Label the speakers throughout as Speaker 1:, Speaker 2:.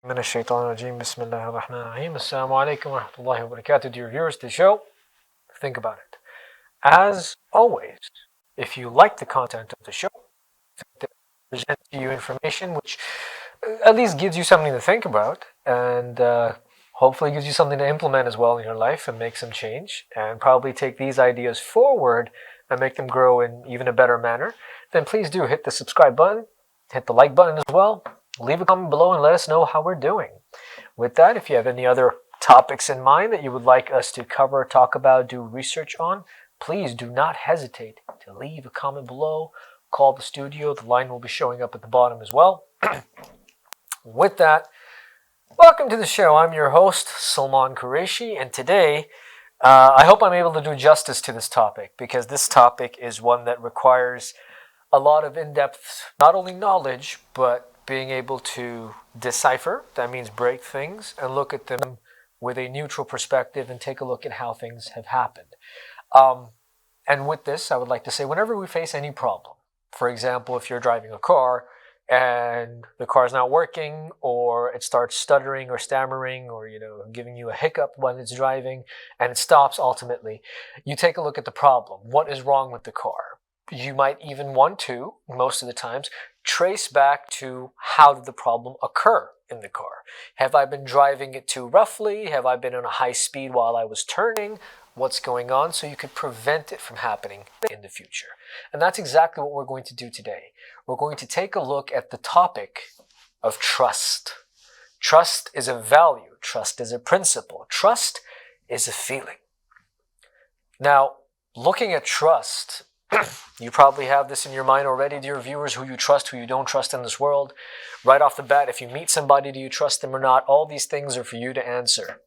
Speaker 1: من الشيطان الرجيم بسم الله الرحمن الرحيم Assalamu alaikum wa rahmatullahi wa barakatuh. Dear viewers, the show, think about it. As always, if you like the content of the show, present to you information which at least gives you something to think about and hopefully gives you something to implement as well in your life and make some change and probably take these ideas forward and make them grow in even a better manner, then please do hit the subscribe button, hit the like button as well, leave a comment below and let us know how we're doing. With that, if you have any other topics in mind that you would like us to cover, talk about, do research on, please do not hesitate to leave a comment below. Call the studio. The line will be showing up at the bottom as well. With that, welcome to the show. I'm your host, Salman Qureshi, and today I hope I'm able to do justice to this topic because this topic is one that requires a lot of in-depth, not only knowledge, but being able to decipher, that means break things, and look at them with a neutral perspective and take a look at how things have happened. And with this, I would like to say whenever we face any problem, for example, if you're driving a car and the car is not working or it starts stuttering or stammering or giving you a hiccup when it's driving and it stops ultimately, you take a look at the problem. What is wrong with the car? You might even want to, most of the times, trace back to how did the problem occur in the car. Have I been driving it too roughly? Have I been on a high speed while I was turning? What's going on? So you could prevent it from happening in the future. And that's exactly what we're going to do today. We're going to take a look at the topic of trust. Trust is a value. Trust is a principle. Trust is a feeling. Now, looking at trust, you probably have this in your mind already, dear viewers, who you trust, who you don't trust in this world. Right off the bat, if you meet somebody, do you trust them or not? All these things are for you to answer.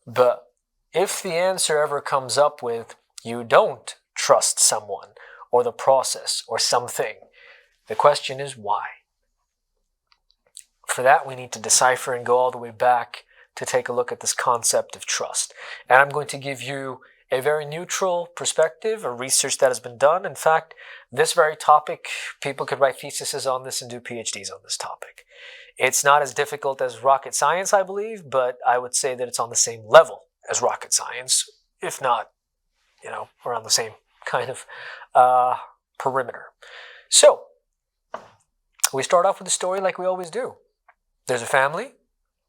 Speaker 1: But if the answer ever comes up with you don't trust someone or the process or something, the question is why? For that, we need to decipher and go all the way back to take a look at this concept of trust. And I'm going to give you a very neutral perspective, a research that has been done. In fact, this very topic, people could write theses on this and do PhDs on this topic. It's not as difficult as rocket science, I believe, but I would say that it's on the same level as rocket science, if not, around the same kind of perimeter. So, we start off with a story like we always do. There's a family.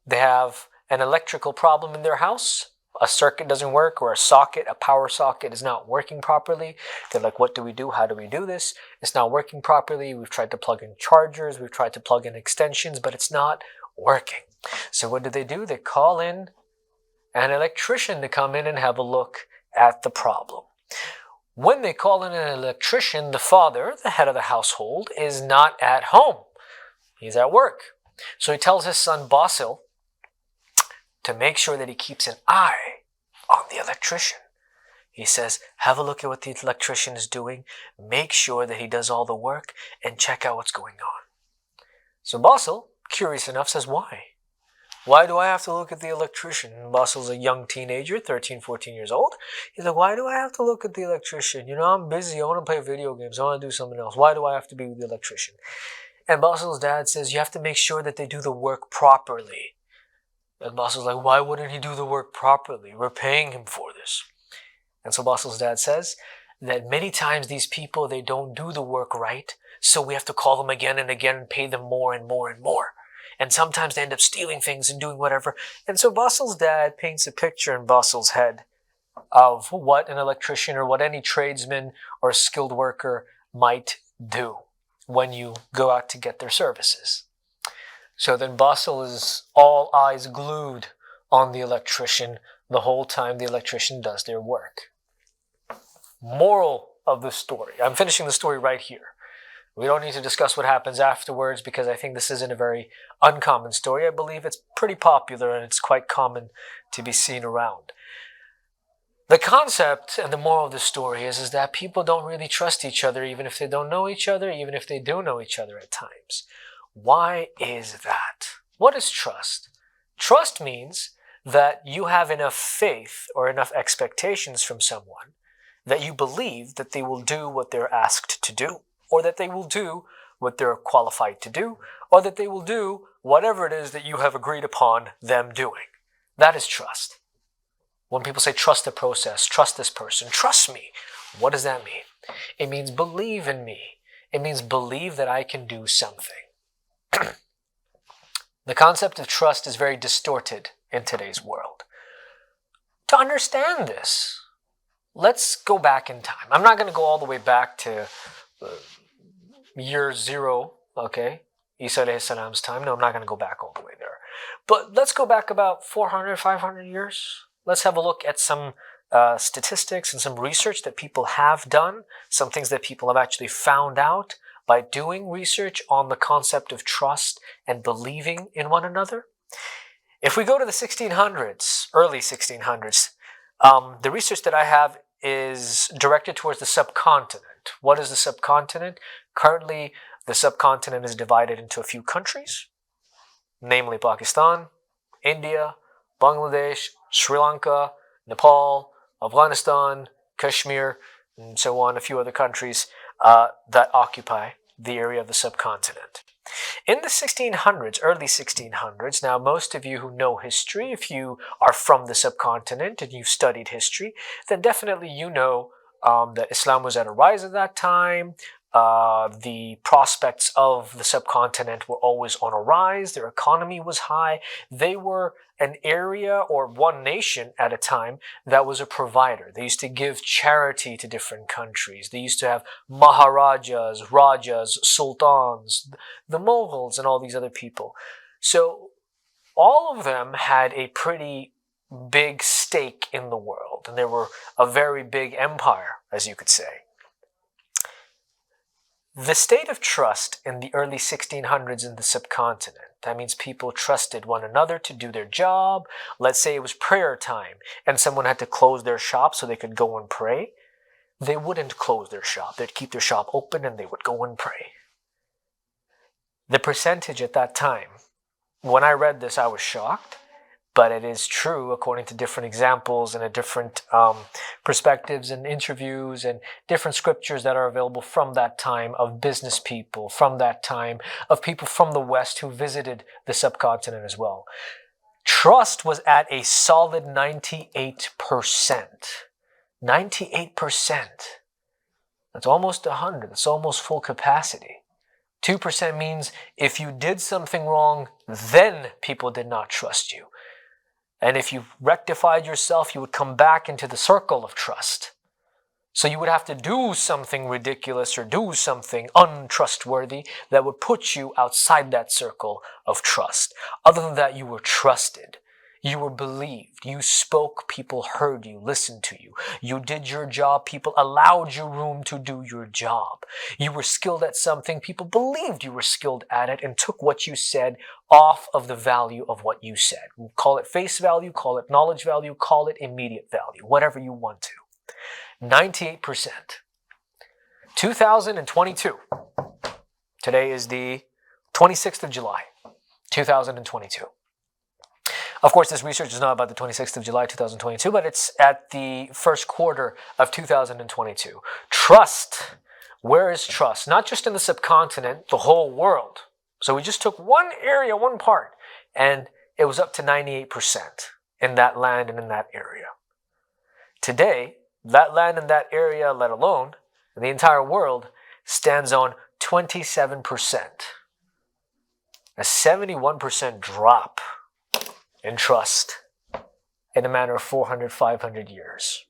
Speaker 1: They have an electrical problem in their house. A circuit doesn't work, or a power socket is not working properly. They're like, what do we do? How do we do this? It's not working properly. We've tried to plug in chargers. We've tried to plug in extensions, but it's not working. So what do? They call in an electrician to come in and have a look at the problem. When they call in an electrician, the father, the head of the household, is not at home. He's at work. So he tells his son, Basil, to make sure that he keeps an eye on the electrician. He says, have a look at what the electrician is doing, make sure that he does all the work, and check out what's going on. So Basil, curious enough, says, why? Why do I have to look at the electrician? And Basil's a young teenager, 13, 14 years old. He's like, why do I have to look at the electrician? I'm busy, I want to play video games, I want to do something else. Why do I have to be with the electrician? And Basil's dad says, you have to make sure that they do the work properly. And Basil's like, why wouldn't he do the work properly? We're paying him for this. And so Basil's dad says that many times these people, they don't do the work right, so we have to call them again and again and pay them more and more and more. And sometimes they end up stealing things and doing whatever. And so Basil's dad paints a picture in Basil's head of what an electrician or what any tradesman or skilled worker might do when you go out to get their services. So then Basil is all eyes glued on the electrician the whole time the electrician does their work. Moral of the story. I'm finishing the story right here. We don't need to discuss what happens afterwards because I think this isn't a very uncommon story. I believe it's pretty popular and it's quite common to be seen around. The concept and the moral of the story is that people don't really trust each other even if they don't know each other, even if they do know each other at times. Why is that? What is trust? Trust means that you have enough faith or enough expectations from someone that you believe that they will do what they're asked to do, or that they will do what they're qualified to do, or that they will do whatever it is that you have agreed upon them doing. That is trust. When people say trust the process, trust this person, trust me, what does that mean? It means believe in me. It means believe that I can do something. The concept of trust is very distorted in today's world. To understand this, let's go back in time. I'm not going to go all the way back to year zero, okay? Isa alayhi salam's time. No, I'm not going to go back all the way there. But let's go back about 400, 500 years. Let's have a look at some statistics and some research that people have done, some things that people have actually found out by doing research on the concept of trust and believing in one another. If we go to the 1600s, early 1600s, the research that I have is directed towards the subcontinent. What is the subcontinent? Currently, the subcontinent is divided into a few countries, namely Pakistan, India, Bangladesh, Sri Lanka, Nepal, Afghanistan, Kashmir, and so on, a few other countries that occupy the area of the subcontinent. In the 1600s, early 1600s, now most of you who know history, if you are from the subcontinent and you've studied history, then definitely you know that Islam was at a rise at that time. The prospects of the subcontinent were always on a rise. Their economy was high. They were an area or one nation at a time that was a provider. They used to give charity to different countries. They used to have Maharajas, Rajas, Sultans, the Mughals, and all these other people. So all of them had a pretty big stake in the world, and they were a very big empire, as you could say. The state of trust in the early 1600s in the subcontinent, that means people trusted one another to do their job. Let's say it was prayer time and someone had to close their shop so they could go and pray. They wouldn't close their shop. They'd keep their shop open and they would go and pray. The percentage at that time, when I read this, I was shocked. But it is true according to different examples and different perspectives and interviews and different scriptures that are available from that time of business people, from that time of people from the West who visited the subcontinent as well. Trust was at a solid 98%. 98%. That's almost 100. That's almost full capacity. 2% means if you did something wrong, then people did not trust you. And if you rectified yourself, you would come back into the circle of trust. So you would have to do something ridiculous or do something untrustworthy that would put you outside that circle of trust. Other than that, you were trusted. You were believed. You spoke, people heard you, listened to you. You did your job, people allowed you room to do your job. You were skilled at something, people believed you were skilled at it and took what you said off of the value of what you said. Call it face value, call it knowledge value, call it immediate value, whatever you want to. 98%. 2022. Today is the 26th of July, 2022. Of course, this research is not about the 26th of July, 2022, but it's at the first quarter of 2022. Trust. Where is trust? Not just in the subcontinent, the whole world. So we just took one area, one part, and it was up to 98% in that land and in that area. Today, that land and that area, let alone the entire world, stands on 27%. A 71% drop in trust in a matter of 400, 500 years.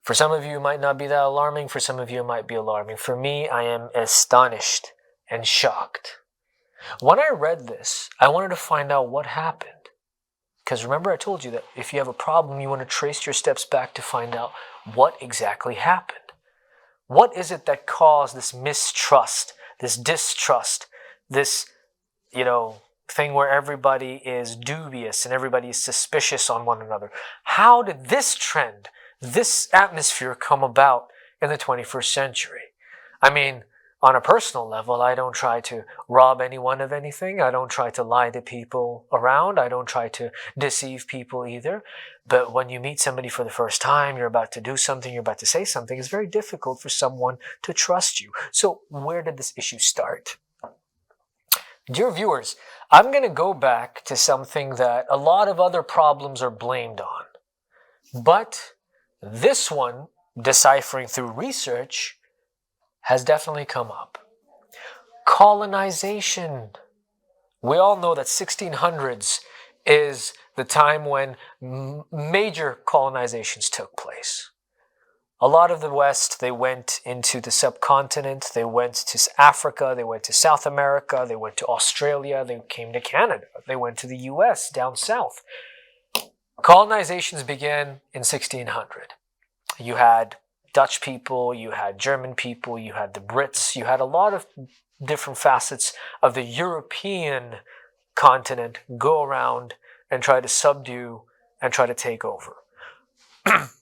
Speaker 1: For some of you, it might not be that alarming. For some of you, it might be alarming. For me, I am astonished and shocked. When I read this, I wanted to find out what happened. Because remember I told you that if you have a problem, you want to trace your steps back to find out what exactly happened. What is it that caused this mistrust, this distrust, this, thing where everybody is dubious and everybody is suspicious on one another? How did this trend, this atmosphere come about in the 21st century? I mean, on a personal level, I don't try to rob anyone of anything. I don't try to lie to people around. I don't try to deceive people either. But when you meet somebody for the first time, you're about to do something, you're about to say something, it's very difficult for someone to trust you. So where did this issue start? Dear viewers, I'm going to go back to something that a lot of other problems are blamed on. But this one, deciphering through research, has definitely come up. Colonization. We all know that 1600s is the time when major colonizations took place. A lot of the West, they went into the subcontinent, they went to Africa, they went to South America, they went to Australia, they came to Canada, they went to the US down south. Colonizations began in 1600. You had Dutch people, you had German people, you had the Brits, you had a lot of different facets of the European continent go around and try to subdue and try to take over.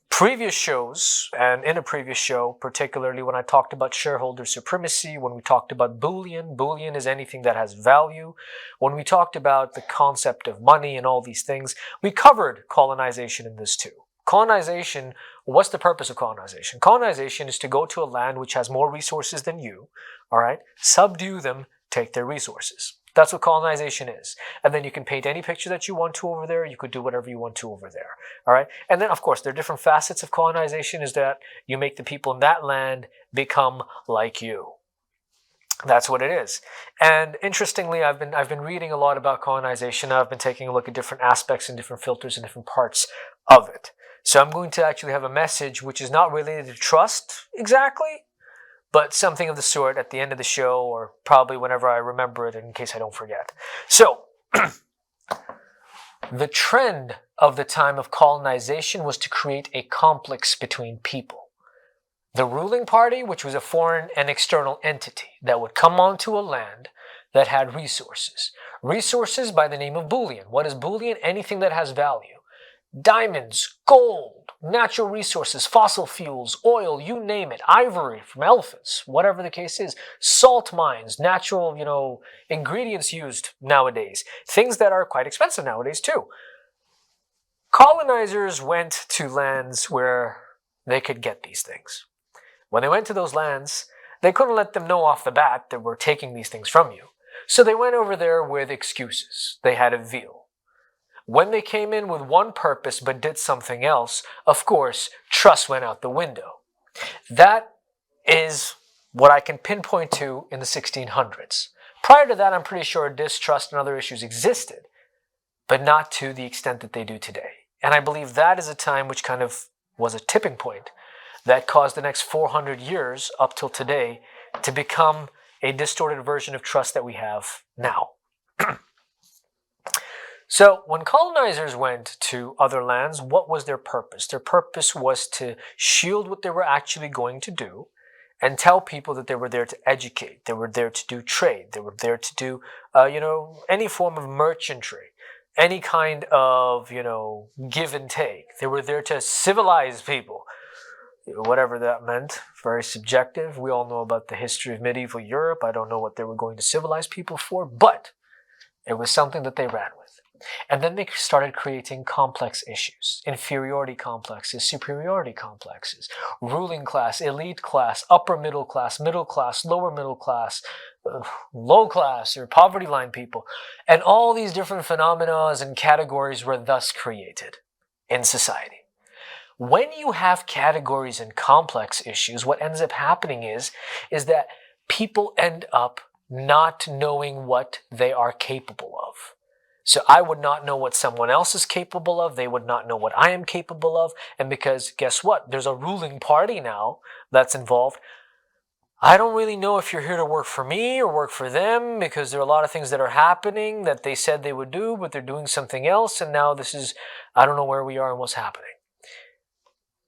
Speaker 1: Previous shows, and in a previous show, particularly when I talked about shareholder supremacy, when we talked about bullion is anything that has value. When we talked about the concept of money and all these things, we covered colonization in this too. Colonization, what's the purpose of colonization? Colonization is to go to a land which has more resources than you, all right, subdue them, take their resources. That's what colonization is. And then you can paint any picture that you want to over there. You could do whatever you want to over there. All right. And then, of course, there are different facets of colonization is that you make the people in that land become like you. That's what it is. And interestingly, I've been reading a lot about colonization. I've been taking a look at different aspects and different filters and different parts of it. So I'm going to actually have a message which is not related to trust exactly, but something of the sort at the end of the show, or probably whenever I remember it in case I don't forget. So, the trend of the time of colonization was to create a complex between people. The ruling party, which was a foreign and external entity that would come onto a land that had resources. Resources by the name of bullion. What is bullion? Anything that has value. Diamonds, gold, natural resources, fossil fuels, oil, you name it, ivory from elephants, whatever the case is, salt mines, natural, ingredients used nowadays, things that are quite expensive nowadays too. Colonizers went to lands where they could get these things. When they went to those lands, they couldn't let them know off the bat that we're taking these things from you. So they went over there with excuses. They had a veil. When they came in with one purpose but did something else, of course, trust went out the window. That is what I can pinpoint to in the 1600s. Prior to that, I'm pretty sure distrust and other issues existed, but not to the extent that they do today. And I believe that is a time which kind of was a tipping point that caused the next 400 years up till today to become a distorted version of trust that we have now. So when colonizers went to other lands, what was their purpose? Their purpose was to shield what they were actually going to do and tell people that they were there to educate. They were there to do trade. They were there to do, any form of merchantry, any kind of, give and take. They were there to civilize people, whatever that meant. Very subjective. We all know about the history of medieval Europe. I don't know what they were going to civilize people for, but it was something that they ran with. And then they started creating complex issues, inferiority complexes, superiority complexes, ruling class, elite class, upper middle class, lower middle class, low class, or poverty line people. And all these different phenomena and categories were thus created in society. When you have categories and complex issues, what ends up happening is that people end up not knowing what they are capable of. So I would not know what someone else is capable of. They would not know what I am capable of. And because guess what? There's a ruling party now that's involved. I don't really know if you're here to work for me or work for them, because there are a lot of things that are happening that they said they would do, but they're doing something else. And now I don't know where we are and what's happening.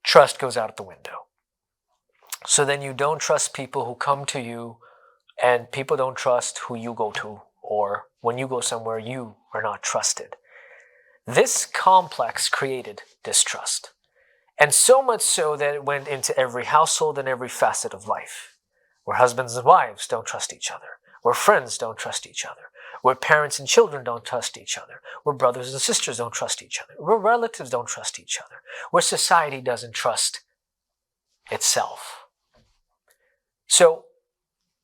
Speaker 1: Trust goes out the window. So then you don't trust people who come to you, and people don't trust who you go to, or when you go somewhere, you are not trusted. This complex created distrust. And so much so that it went into every household and every facet of life. Where husbands and wives don't trust each other. Where friends don't trust each other. Where parents and children don't trust each other. Where brothers and sisters don't trust each other. Where relatives don't trust each other. Where society doesn't trust itself. So,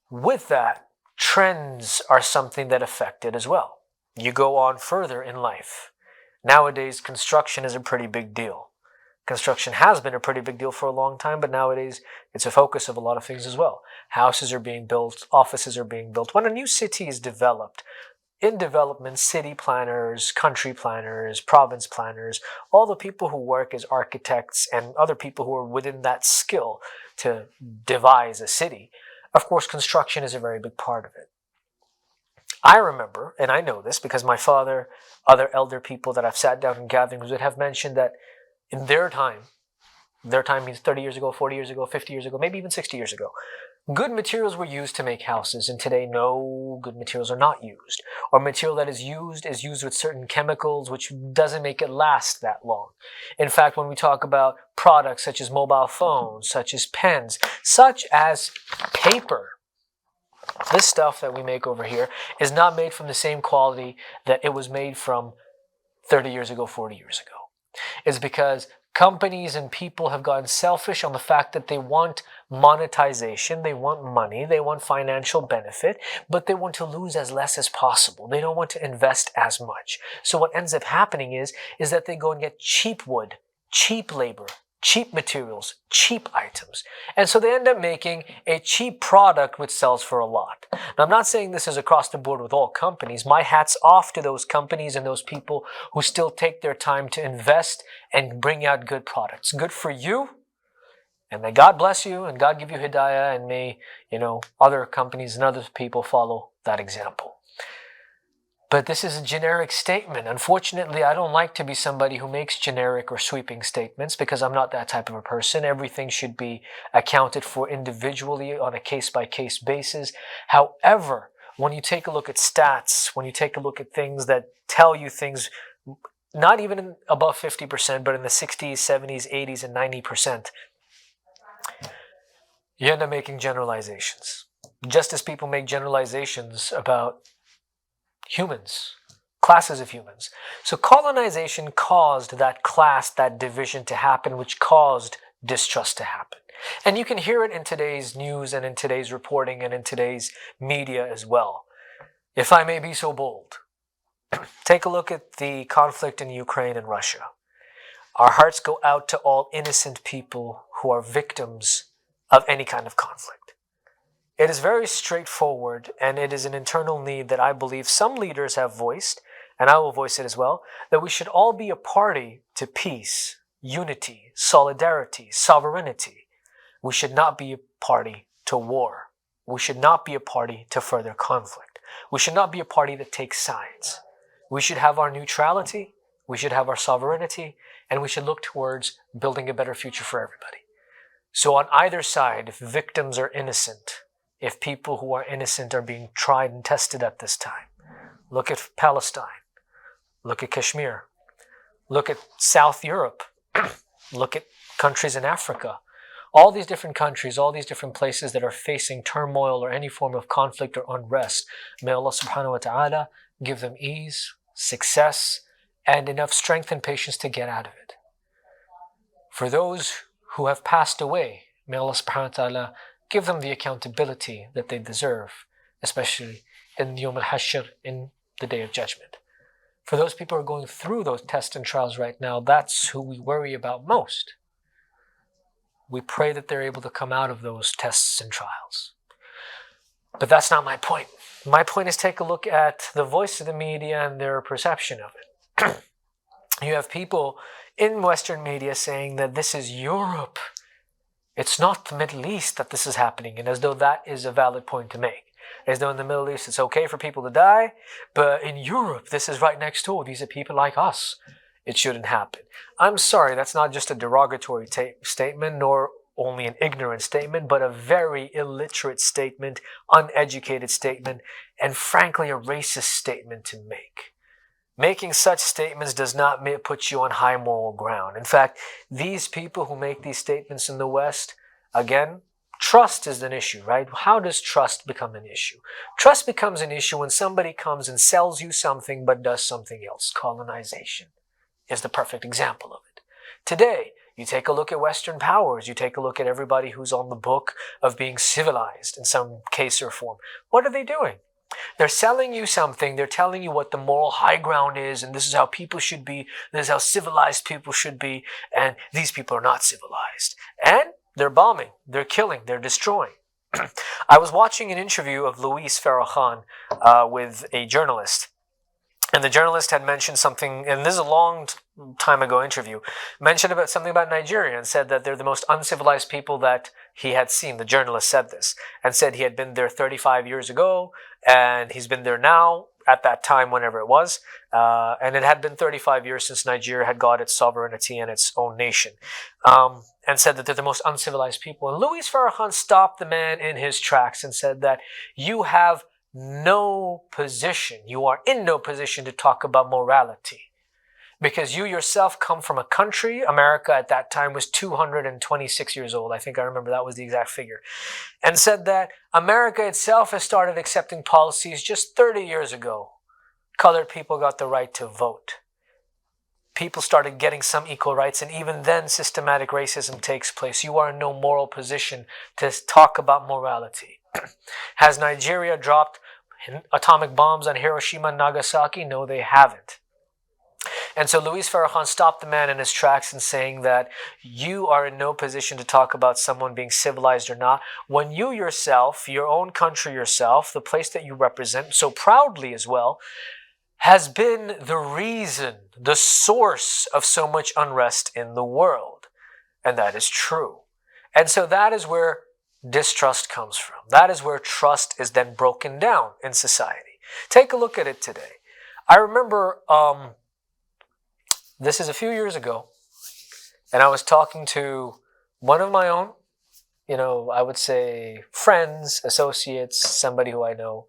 Speaker 1: with that, Trends are something that affect it as well. You go on further in life. Nowadays, construction is a pretty big deal. Construction has been a pretty big deal for a long time, but nowadays it's a focus of a lot of things as well. Houses are being built, offices are being built. When a new city is developed, in development, city planners, country planners, province planners, all the people who work as architects and other people who are within that skill to devise a city, of course, construction is a very big part of it. I remember, and I know this because my father, other elder people that I've sat down in gatherings with have mentioned that in their time means 30 years ago, 40 years ago, 50 years ago, maybe even 60 years ago, good materials were used to make houses, and today no, good materials are not used. Or material that is used with certain chemicals, which doesn't make it last that long. In fact, when we talk about products such as mobile phones, such as pens, such as paper, this stuff that we make over here is not made from the same quality that it was made from 30 years ago, 40 years ago. It's because companies and people have gotten selfish on the fact that they want monetization, they want money, they want financial benefit, but they want to lose as less as possible. They don't want to invest as much. So what ends up happening is that they go and get cheap wood, cheap labor, cheap materials, cheap items. And so they end up making a cheap product which sells for a lot. Now, I'm not saying this is across the board with all companies. My hat's off to those companies and those people who still take their time to invest and bring out good products. Good for you. And may God bless you and God give you hidayah, and may, other companies and other people follow that example. But this is a generic statement. Unfortunately, I don't like to be somebody who makes generic or sweeping statements because I'm not that type of a person. Everything should be accounted for individually on a case-by-case basis. However, when you take a look at stats, when you take a look at things that tell you things, not even above 50%, but in the 60s, 70s, 80s, and 90%, you end up making generalizations. Just as people make generalizations about humans, classes of humans. So colonization caused that class, that division to happen, which caused distrust to happen. And you can hear it in today's news and in today's reporting and in today's media as well. If I may be so bold, take a look at the conflict in Ukraine and Russia. Our hearts go out to all innocent people who are victims of any kind of conflict. It is very straightforward, and it is an internal need that I believe some leaders have voiced, and I will voice it as well, that we should all be a party to peace, unity, solidarity, sovereignty. We should not be a party to war. We should not be a party to further conflict. We should not be a party that takes sides. We should have our neutrality, we should have our sovereignty, and we should look towards building a better future for everybody. So on either side, if victims are innocent, if people who are innocent are being tried and tested at this time, look at Palestine, look at Kashmir, look at South Europe, look at countries in Africa, all these different countries, all these different places that are facing turmoil or any form of conflict or unrest. May Allah subhanahu wa ta'ala give them ease, success, and enough strength and patience to get out of it. For those who have passed away, may Allah subhanahu wa ta'ala give them the accountability that they deserve, especially in Yawm al-Hashr, in the Day of Judgment. For those people who are going through those tests and trials right now, that's who we worry about most. We pray that they're able to come out of those tests and trials. But that's not my point. My point is take a look at the voice of the media and their perception of it. You have people in Western media saying that this is Europe. It's not the Middle East that this is happening, and as though that is a valid point to make. As though in the Middle East it's okay for people to die, but in Europe this is right next door. These are people like us. It shouldn't happen. I'm sorry, that's not just a derogatory statement, nor only an ignorant statement, but a very illiterate statement, uneducated statement, and frankly a racist statement to make. Making such statements does not put you on high moral ground. In fact, these people who make these statements in the West, again, trust is an issue, right? How does trust become an issue? Trust becomes an issue when somebody comes and sells you something but does something else. Colonization is the perfect example of it. Today, You take a look at Western powers. You take a look at everybody who's on the book of being civilized in some case or form. What are they doing? They're selling you something. They're telling you what the moral high ground is, and this is how people should be. This is how civilized people should be, and these people are not civilized. And they're bombing. They're killing. They're destroying. I was watching an interview of Louis Farrakhan with a journalist. And the journalist had mentioned something, and this is a long time ago interview, mentioned about something about Nigeria and said that they're the most uncivilized people that he had seen. The journalist said this and said he had been there 35 years ago and he's been there now at that time, whenever it was. And it had been 35 years since Nigeria had got its sovereignty and its own nation. And said that they're the most uncivilized people. And Louis Farrakhan stopped the man in his tracks and said that you have no position. You are in no position to talk about morality because you yourself come from a country. America at that time was 226 years old. I think I remember that was the exact figure. And said that America itself has started accepting policies just 30 years ago. Colored people got the right to vote. People started getting some equal rights, and even then systematic racism takes place. You are in no moral position to talk about morality. Has Nigeria dropped atomic bombs on Hiroshima and Nagasaki? No, they haven't. And so Louis Farrakhan stopped the man in his tracks and saying that you are in no position to talk about someone being civilized or not when you yourself, your own country yourself, the place that you represent so proudly as well, has been the reason, the source of so much unrest in the world. And that is true. And so that is where distrust comes from. That is where trust is then broken down in society. Take a look at it today. I remember, this is a few years ago, and I was talking to one of my own, I would say friends, associates, somebody who I know.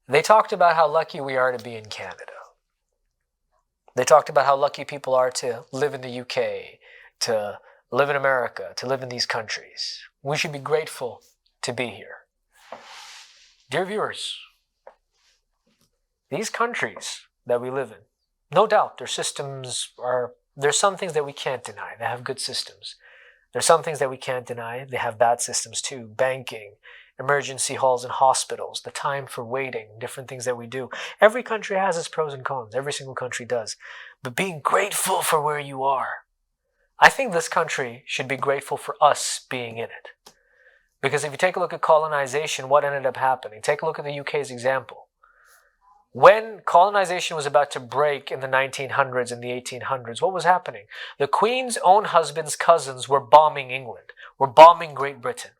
Speaker 1: They talked about how lucky we are to be in Canada. They talked about how lucky people are to live in the UK, to live in America, to live in these countries. We should be grateful to be here. Dear viewers, these countries that we live in, no doubt their systems there's some things that we can't deny. They have good systems. There's some things that we can't deny. They have bad systems too. Banking, emergency halls and hospitals, the time for waiting, different things that we do. Every country has its pros and cons. Every single country does. But being grateful for where you are. I think this country should be grateful for us being in it. Because if you take a look at colonization, what ended up happening? Take a look at the UK's example. When colonization was about to break in the 1900s and the 1800s, what was happening? The Queen's own husband's cousins were bombing England, were bombing Great Britain.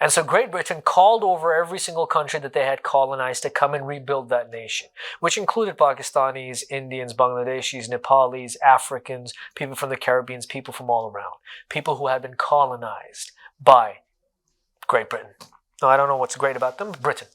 Speaker 1: And so Great Britain called over every single country that they had colonized to come and rebuild that nation, which included Pakistanis, Indians, Bangladeshis, Nepalis, Africans, people from the Caribbean, people from all around, people who had been colonized by Great Britain. Now, I don't know what's great about them, but Britain.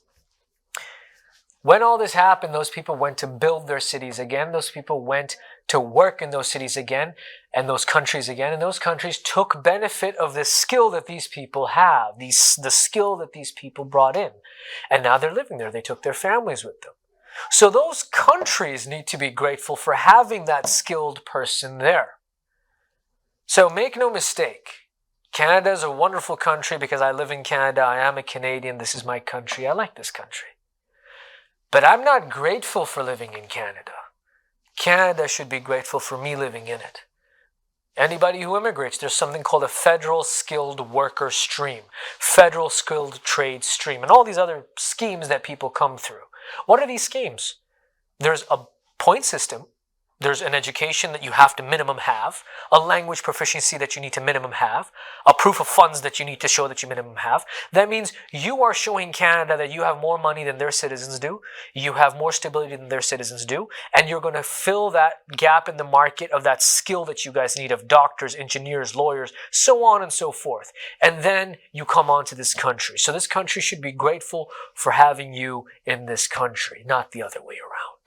Speaker 1: When all this happened, those people went to build their cities again. Those people went to work in those cities again and those countries again. And those countries took benefit of the skill that these people have, the skill that these people brought in. And now they're living there. They took their families with them. So those countries need to be grateful for having that skilled person there. So make no mistake. Canada is a wonderful country because I live in Canada. I am a Canadian. This is my country. I like this country. But I'm not grateful for living in Canada. Canada should be grateful for me living in it. Anybody who immigrates, there's something called a federal skilled worker stream, federal skilled trade stream, and all these other schemes that people come through. What are these schemes? There's a point system. There's an education that you have to minimum have, a language proficiency that you need to minimum have, a proof of funds that you need to show that you minimum have. That means you are showing Canada that you have more money than their citizens do, you have more stability than their citizens do, and you're going to fill that gap in the market of that skill that you guys need of doctors, engineers, lawyers, so on and so forth. And then you come on to this country. So this country should be grateful for having you in this country, not the other way around.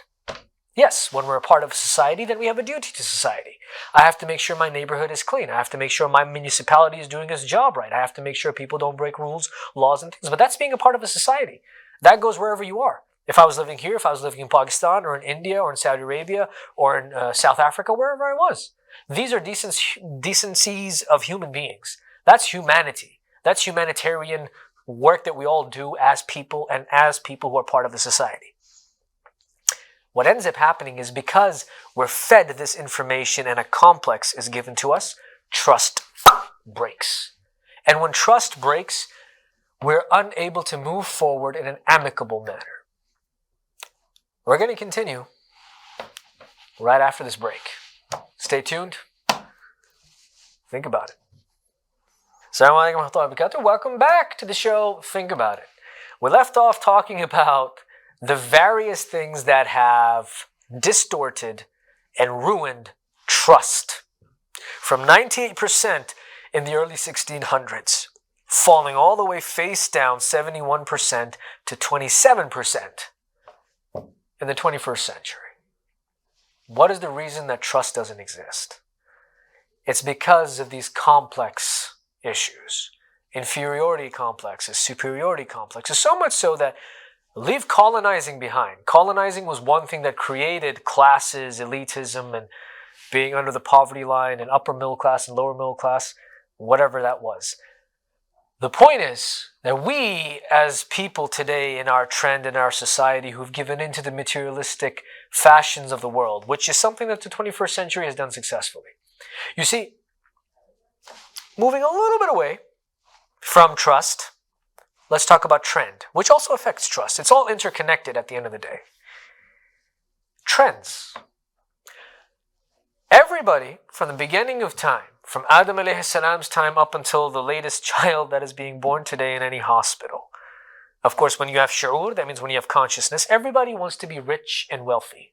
Speaker 1: Yes, when we're a part of society, then we have a duty to society. I have to make sure my neighborhood is clean. I have to make sure my municipality is doing its job right. I have to make sure people don't break rules, laws, and things. But that's being a part of a society. That goes wherever you are. If I was living here, if I was living in Pakistan or in India or in Saudi Arabia or in South Africa, wherever I was. These are decencies of human beings. That's humanity. That's humanitarian work that we all do as people and as people who are part of the society. What ends up happening is because we're fed this information and a complex is given to us, trust breaks. And when trust breaks, we're unable to move forward in an amicable manner. We're going to continue right after this break. Stay tuned. Think about it. Assalamu alaikum wa rahmatullahi wa barakatuh. Welcome back to the show, Think About It. We left off talking about the various things that have distorted and ruined trust. From 98% in the early 1600s, falling all the way face down 71% to 27% in the 21st century. What is the reason that trust doesn't exist? It's because of these complex issues. Inferiority complexes, superiority complexes, so much so that leave colonizing behind. Colonizing was one thing that created classes, elitism, and being under the poverty line, and upper middle class and lower middle class, whatever that was. The point is that we, as people today in our trend, in our society, who've given into the materialistic fashions of the world, which is something that the 21st century has done successfully. You see, moving a little bit away from trust, let's talk about trend, which also affects trust. It's all interconnected at the end of the day. Trends. Everybody, from the beginning of time, from Adam alayhi salam's time up until the latest child that is being born today in any hospital. Of course, when you have shu'ur, that means when you have consciousness, everybody wants to be rich and wealthy.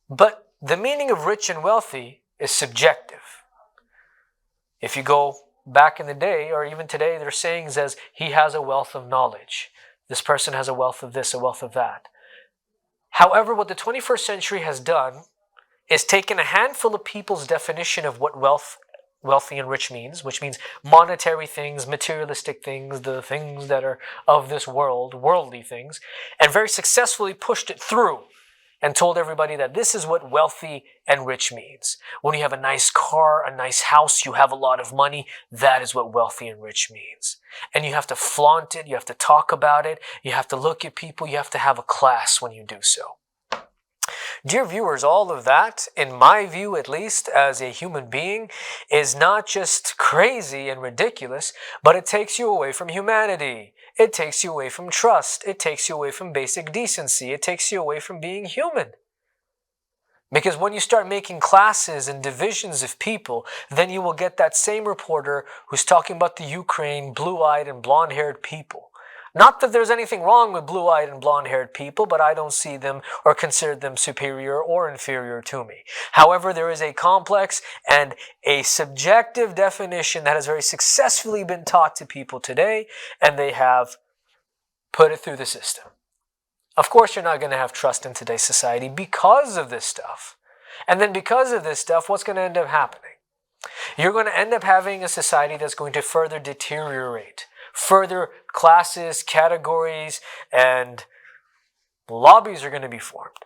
Speaker 1: But the meaning of rich and wealthy is subjective. If you go back in the day, or even today, there are sayings as, he has a wealth of knowledge. This person has a wealth of this, a wealth of that. However, what the 21st century has done is taken a handful of people's definition of what wealthy and rich means, which means monetary things, materialistic things, the things that are of this world, worldly things, and very successfully pushed it through and told everybody that this is what wealthy and rich means. When you have a nice car, a nice house, you have a lot of money, that is what wealthy and rich means. And you have to flaunt it, you have to talk about it, you have to look at people, you have to have a class when you do so. Dear viewers, all of that, in my view at least, as a human being, is not just crazy and ridiculous, but it takes you away from humanity. It takes you away from trust. It takes you away from basic decency. It takes you away from being human. Because when you start making classes and divisions of people, then you will get that same reporter who's talking about the Ukraine, blue-eyed and blonde-haired people. Not that there's anything wrong with blue-eyed and blonde-haired people, but I don't see them or consider them superior or inferior to me. However, there is a complex and a subjective definition that has very successfully been taught to people today, and they have put it through the system. Of course, you're not going to have trust in today's society because of this stuff. And then because of this stuff, what's going to end up happening? You're going to end up having a society that's going to further deteriorate. Further classes, categories, and lobbies are going to be formed.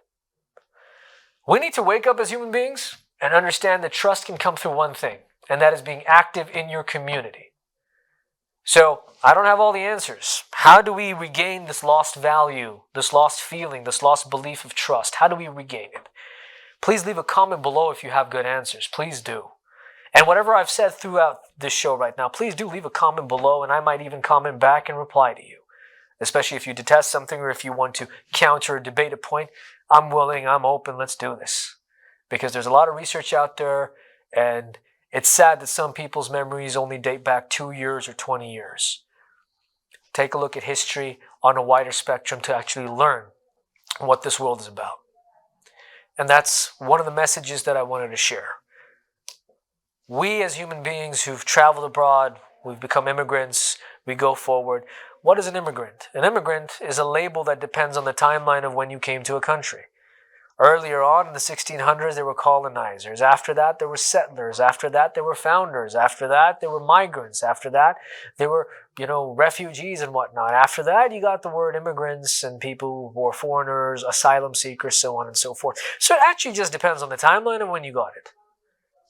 Speaker 1: We need to wake up as human beings and understand that trust can come through one thing, and that is being active in your community. So, I don't have all the answers. How do we regain this lost value, this lost feeling, this lost belief of trust? How do we regain it? Please leave a comment below if you have good answers. Please do. And whatever I've said throughout this show right now, please do leave a comment below, and I might even comment back and reply to you. Especially if you detest something or if you want to counter or debate a point, I'm willing, I'm open, let's do this. Because there's a lot of research out there, and it's sad that some people's memories only date back 2 years or 20 years. Take a look at history on a wider spectrum to actually learn what this world is about. And that's one of the messages that I wanted to share. We as human beings who've traveled abroad, we've become immigrants, we go forward. What is an immigrant? An immigrant is a label that depends on the timeline of when you came to a country. Earlier on in the 1600s, there were colonizers. After that, there were settlers. After that, there were founders. After that, there were migrants. After that, there were refugees and whatnot. After that, you got the word immigrants and people who are foreigners, asylum seekers, so on and so forth. So it actually just depends on the timeline of when you got it.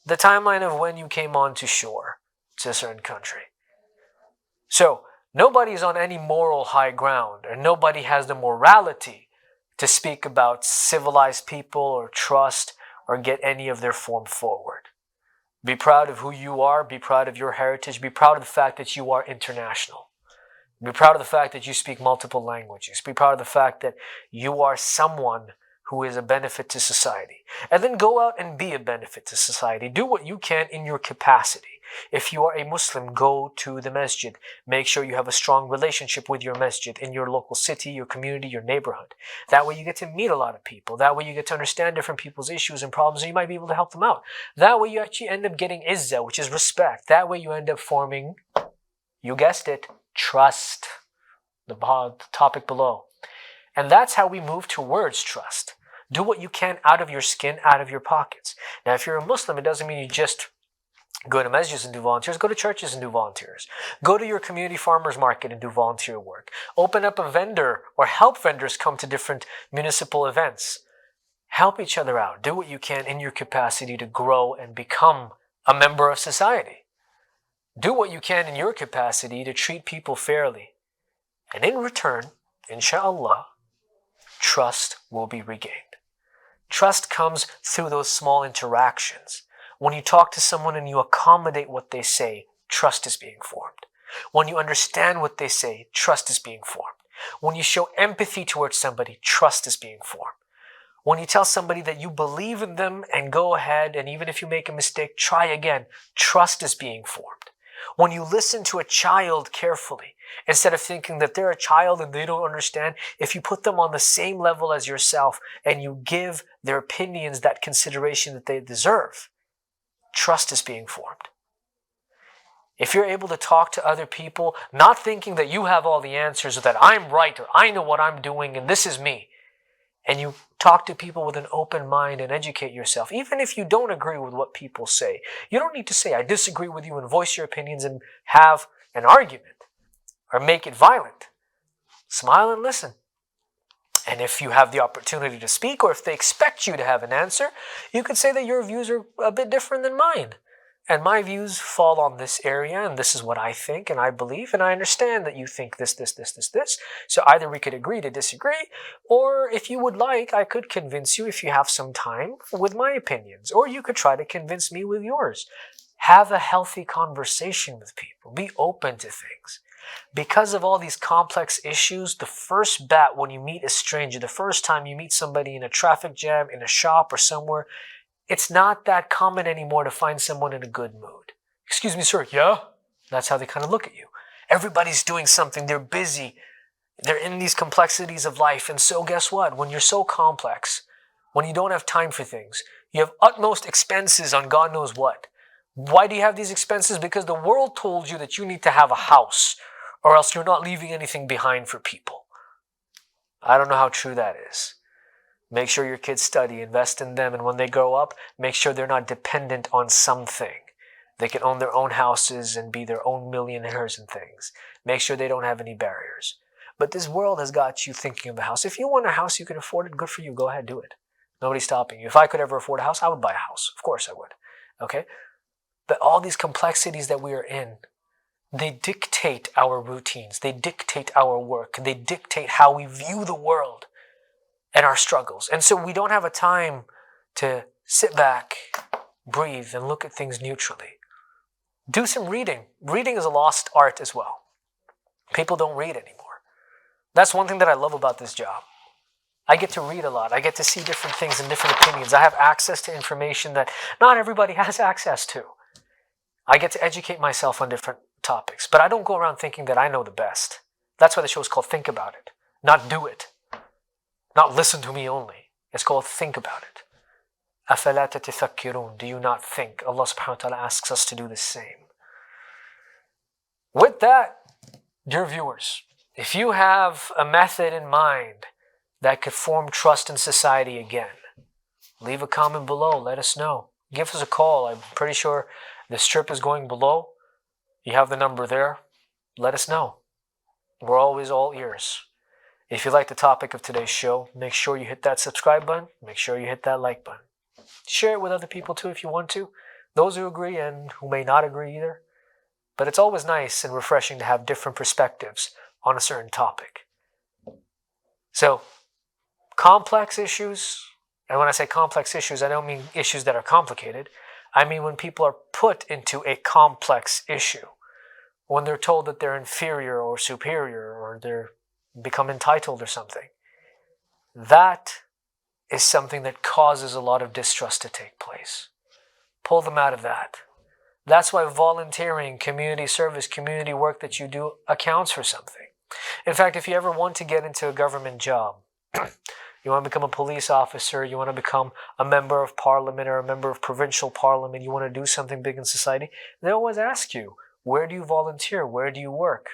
Speaker 1: The timeline of when you came onto shore to a certain country. So nobody's on any moral high ground, or nobody has the morality to speak about civilized people or trust or get any of their form forward. Be proud of who you are. Be proud of your heritage. Be proud of the fact that you are international. Be proud of the fact that you speak multiple languages. Be proud of the fact that you are someone who is a benefit to society. And then go out and be a benefit to society. Do what you can in your capacity. If you are a Muslim, go to the masjid. Make sure you have a strong relationship with your masjid in your local city, your community, your neighborhood. That way you get to meet a lot of people. That way you get to understand different people's issues and problems, and you might be able to help them out. That way you actually end up getting izzah, which is respect. That way you end up forming, you guessed it, trust. The topic below. And that's how we move towards trust. Do what you can out of your skin, out of your pockets. Now, if you're a Muslim, it doesn't mean you just go to masjids and do volunteers. Go to churches and do volunteers. Go to your community farmers market and do volunteer work. Open up a vendor or help vendors come to different municipal events. Help each other out. Do what you can in your capacity to grow and become a member of society. Do what you can in your capacity to treat people fairly. And in return, inshallah, trust will be regained. Trust comes through those small interactions. When you talk to someone and you accommodate what they say, trust is being formed. When you understand what they say, trust is being formed. When you show empathy towards somebody, trust is being formed. When you tell somebody that you believe in them and go ahead, and even if you make a mistake, try again, trust is being formed. When you listen to a child carefully, instead of thinking that they're a child and they don't understand, if you put them on the same level as yourself and you give their opinions that consideration that they deserve, trust is being formed. If you're able to talk to other people, not thinking that you have all the answers or that I'm right or I know what I'm doing and this is me, and you talk to people with an open mind and educate yourself, even if you don't agree with what people say. You don't need to say, I disagree with you, and voice your opinions and have an argument or make it violent. Smile and listen. And if you have the opportunity to speak, or if they expect you to have an answer, you could say that your views are a bit different than mine. And my views fall on this area, and this is what I think and I believe, and I understand that you think this. So either we could agree to disagree, or if you would like, I could convince you, if you have some time, with my opinions, or you could try to convince me with yours. Have a healthy conversation with people. Be open to things. Because of all these complex issues, the first bat when you meet a stranger, the first time you meet somebody in a traffic jam, in a shop or somewhere, it's not that common anymore to find someone in a good mood. Excuse me, sir. Yeah? That's how they kind of look at you. Everybody's doing something. They're busy. They're in these complexities of life. And so guess what? When you're so complex, when you don't have time for things, you have utmost expenses on God knows what. Why do you have these expenses? Because the world told you that you need to have a house, or else you're not leaving anything behind for people. I don't know how true that is. Make sure your kids study, invest in them, and when they grow up, make sure they're not dependent on something. They can own their own houses and be their own millionaires and things. Make sure they don't have any barriers. But this world has got you thinking of a house. If you want a house, you can afford it, good for you. Go ahead, do it. Nobody's stopping you. If I could ever afford a house, I would buy a house. Of course I would. Okay? But all these complexities that we are in, they dictate our routines. They dictate our work. They dictate how we view the world and our struggles. And so we don't have a time to sit back, breathe, and look at things neutrally. Do some reading. Reading is a lost art as well. People don't read anymore. That's one thing that I love about this job. I get to read a lot. I get to see different things and different opinions. I have access to information that not everybody has access to. I get to educate myself on different topics, but I don't go around thinking that I know the best. That's why the show is called Think About It, not Do It. Not listen to me only. It's called think about it. أَفَلَا تَتَفَكِّرُونَ. Do you not think? Allah subhanahu wa ta'ala asks us to do the same. With that, dear viewers, if you have a method in mind that could form trust in society again, leave a comment below. Let us know. Give us a call. I'm pretty sure the strip is going below. You have the number there. let us know. We're always all ears. If you like the topic of today's show, make sure you hit that subscribe button. Make sure you hit that like button. Share it with other people too if you want to. Those who agree and who may not agree either. But it's always nice and refreshing to have different perspectives on a certain topic. So, complex issues, and when I say complex issues, I don't mean issues that are complicated. I mean when people are put into a complex issue. When they're told that they're inferior or superior or they're become entitled or something. That is something that causes a lot of distrust to take place. Pull them out of that. That's why volunteering, community service, community work that you do accounts for something. In fact, if you ever want to get into a government job, you want to become a police officer, you want to become a member of parliament or a member of provincial parliament, you want to do something big in society, they always ask you, where do you volunteer? Where do you work?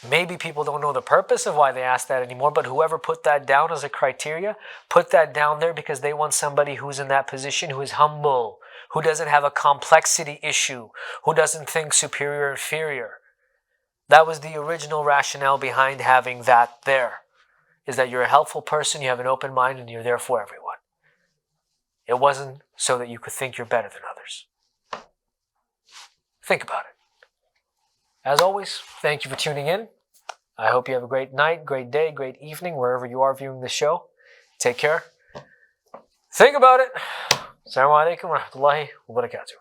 Speaker 1: Maybe people don't know the purpose of why they ask that anymore, but whoever put that down as a criteria, put that down there because they want somebody who's in that position, who is humble, who doesn't have a complexity issue, who doesn't think superior or inferior. That was the original rationale behind having that there, is that you're a helpful person, you have an open mind, and you're there for everyone. It wasn't so that you could think you're better than others. Think about it. As always, thank you for tuning in. I hope you have a great night, great day, great evening, wherever you are viewing the show. Take care. Think about it. Assalamu alaikum wa rahmatullahi wa barakatuh.